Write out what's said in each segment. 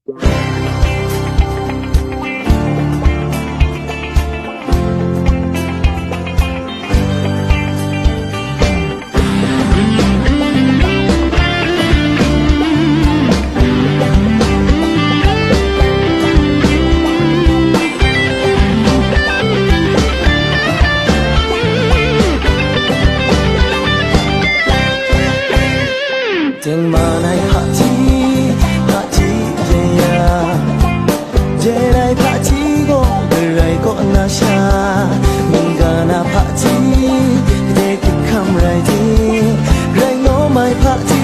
Tiếng mà này hạ chi về ya về đây hạ chi go về đây có na sha mình ga na hạ chi để kịp khăm rai đi rai ngó mai hạ chi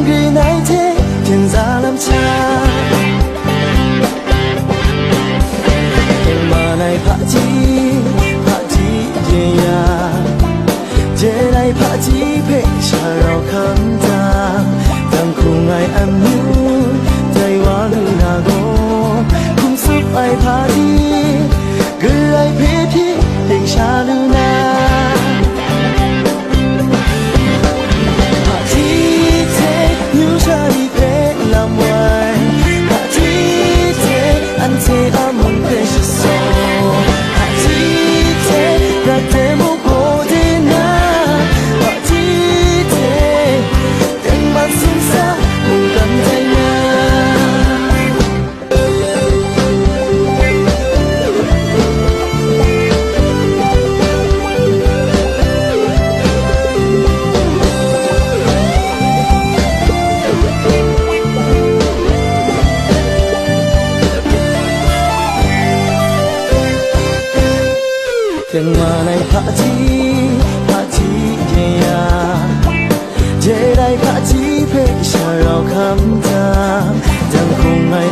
người này thế thiên gia làm cha tiếng mà này hạ chi về ya về đây hạ chi về xa rau khăn ta đang cùng ai em nhớ tay hoa lưu na go cùng giúp ai phá đi cứ ai phê phi tình xa lưu na hạ chi thế nhớ ra đi phê làm ngoài hạ chi thế anh thế ấm mong phê sẽ sâu hạ chi thế gạt thế mô cô đi na hạ chi thế tình bạn xung xa cùng gần tay nhau tiếng mà này hạ chi về ya về đây hạ chi phê xa rau khăm ta đang cùng ai